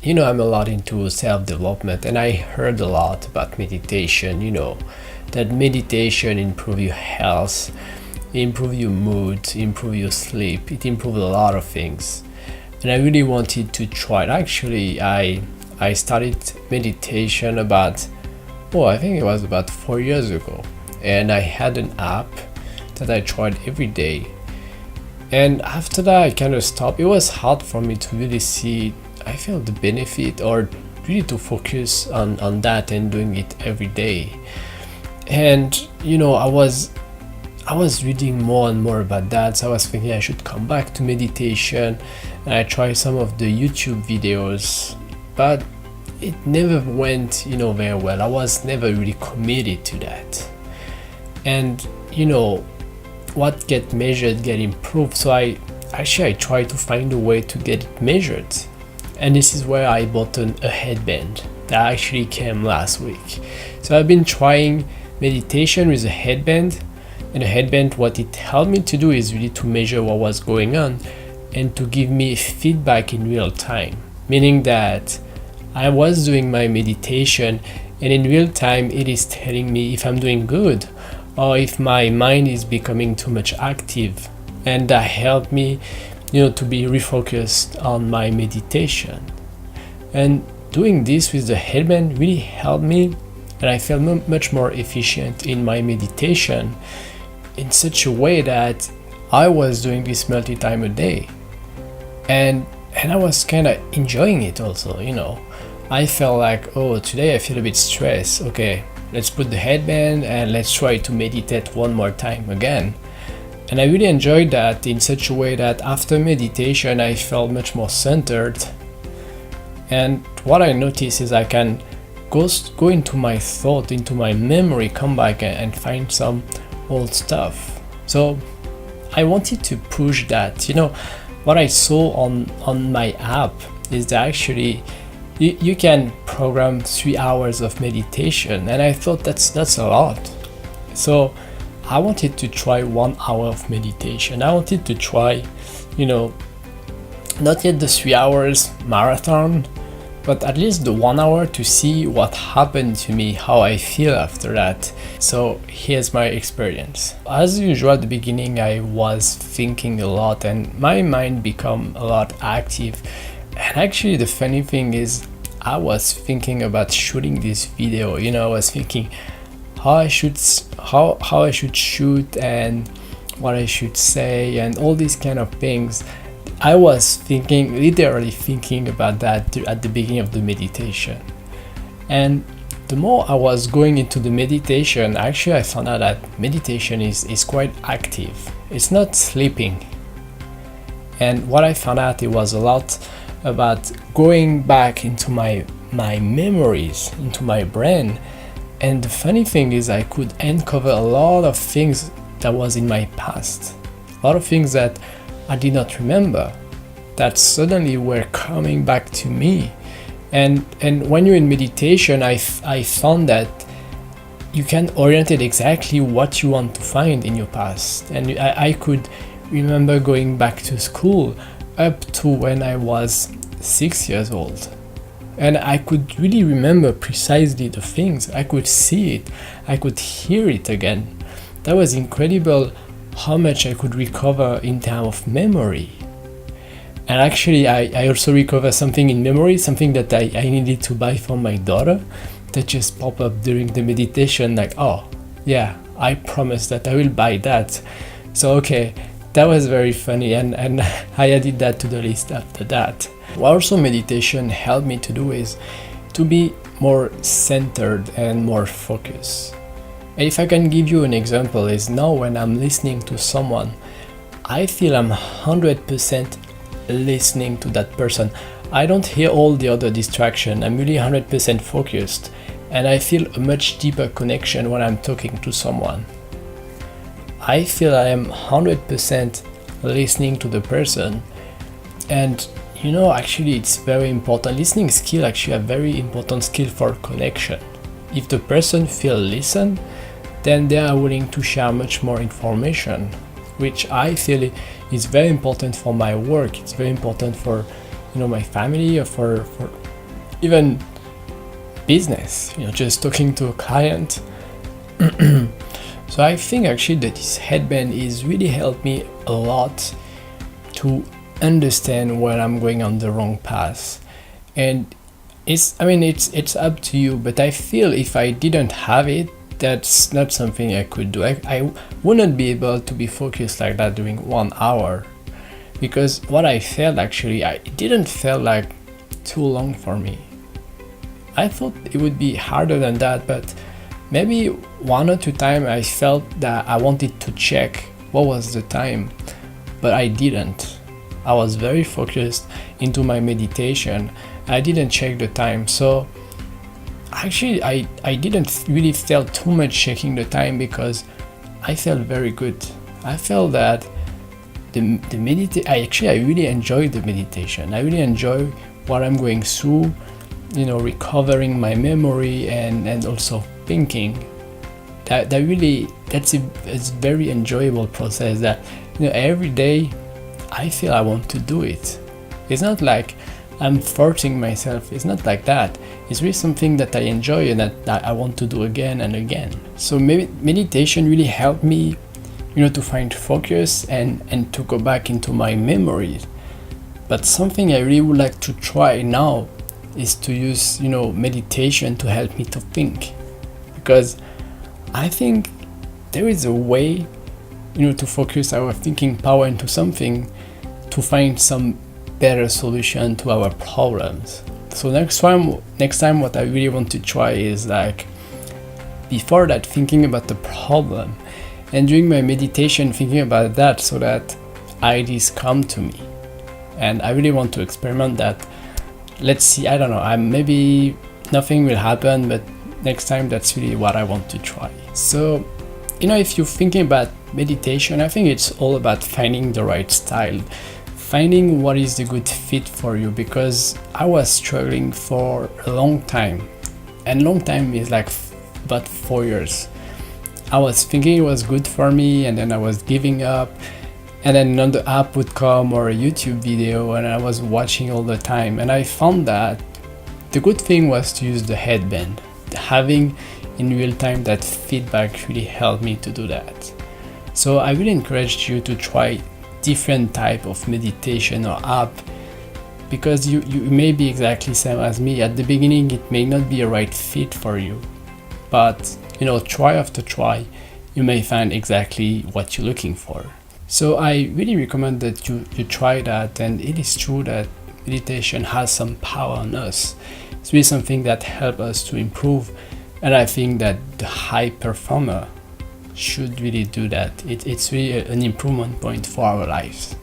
I'm a lot into self-development, and I heard a lot about meditation, that meditation improve your health, improve your mood, improve your sleep, it improves a lot of things. And I really wanted to try it. Actually, I started meditation about, I think it was about 4 years ago. And I had an app that I tried every day. And after that, I kind of stopped. It was hard for me to really see, I feel the benefit, or really to focus on that and doing it every day. And I was reading more and more about that, so I was thinking I should come back to meditation. And I tried some of the YouTube videos, but it never went very well. I was never really committed to that. And what get measured get improved, so I try to find a way to get it measured. And this is where I bought a headband that actually came last week. So I've been trying meditation with a headband, and a headband, what it helped me to do is really to measure what was going on and to give me feedback in real time, meaning that I was doing my meditation, and in real time it is telling me if I'm doing good or if my mind is becoming too much active. And that helped me to be refocused on my meditation. And doing this with the headband really helped me, and I felt much more efficient in my meditation, in such a way that I was doing this multi-time a day, and I was kind of enjoying it also. I felt like, today I feel a bit stressed, okay, let's put the headband and let's try to meditate one more time again. And I really enjoyed that in such a way that after meditation I felt much more centered. And what I noticed is I can go into my thought, into my memory, come back and find some old stuff. So I wanted to push that. What I saw on my app is that actually you can program 3 hours of meditation, and I thought that's a lot. So I wanted to try 1 hour of meditation. I wanted to try, not yet the 3 hours marathon, but at least the 1 hour, to see what happened to me, how I feel after that. So here's my experience. As usual, at the beginning I was thinking a lot, and my mind became a lot active. And actually the funny thing is, I was thinking about shooting this video. I was thinking how I should shoot and what I should say and all these kind of things. I was literally thinking about that at the beginning of the meditation. And the more I was going into the meditation, actually I found out that meditation is quite active. It's not sleeping. And what I found out, it was a lot about going back into my memories, into my brain. And the funny thing is, I could uncover a lot of things that was in my past, a lot of things that I did not remember, that suddenly were coming back to me. And when you're in meditation, I found that you can orient it exactly what you want to find in your past. And I could remember going back to school up to when I was 6 years old. And I could really remember precisely the things. I could see it. I could hear it again. That was incredible how much I could recover in terms of memory. And actually, I also recovered something in memory, something that I needed to buy for my daughter, that just popped up during the meditation, like, oh, yeah, I promised that I will buy that. So, okay, that was very funny, and I added that to the list after that. What also meditation helped me to do is to be more centered and more focused. And if I can give you an example, is now when I'm listening to someone, I feel I'm 100% listening to that person. I don't hear all the other distraction. I'm really 100% focused, and I feel a much deeper connection when I'm talking to someone. I feel I am 100% listening to the person. And actually it's very important. Listening skill actually a very important skill for connection. If the person feel listened, then they are willing to share much more information, which I feel is very important for my work. It's very important for my family, or for even business, just talking to a client. So I think actually that this headband is really helped me a lot to understand when I'm going on the wrong path. And it's up to you, but I feel if I didn't have it, that's not something I could do. I wouldn't be able to be focused like that during 1 hour, because what I felt actually, it didn't feel like too long for me. I thought it would be harder than that, but maybe 1 or 2 times I felt that I wanted to check what was the time, but I didn't. I was very focused into my meditation. I didn't check the time. So actually I didn't really feel too much checking the time, because I felt very good. I felt that I really enjoyed the meditation. I really enjoy what I'm going through, recovering my memory and also thinking. It's a very enjoyable process that every day I feel I want to do it. It's not like I'm forcing myself. It's not like that. It's really something that I enjoy and that I want to do again and again. So maybe meditation really helped me, to find focus and to go back into my memories. But something I really would like to try now is to use, meditation to help me to think. Because I think there is a way, to focus our thinking power into something to find some better solution to our problems. So next time what I really want to try is, like, before that, thinking about the problem, and during my meditation thinking about that, so that ideas come to me. And I really want to experiment that. Let's see, I don't know, maybe nothing will happen, but next time that's really what I want to try. So if you're thinking about meditation, I think it's all about finding the right style, finding what is the good fit for you, because I was struggling for a long time, and long time is like about 4 years. I was thinking it was good for me, and then I was giving up, and then another app would come or a YouTube video, and I was watching all the time. And I found that the good thing was to use the headband. Having in real time that feedback really helped me to do that. So I really encourage you to try different type of meditation or app, because you may be exactly same as me. At the beginning it may not be a right fit for you, but try after try you may find exactly what you're looking for. So I really recommend that you try that. And it is true that meditation has some power on us. It's really something that helps us to improve, and I think that the high performer should really do that. It's really an improvement point for our lives.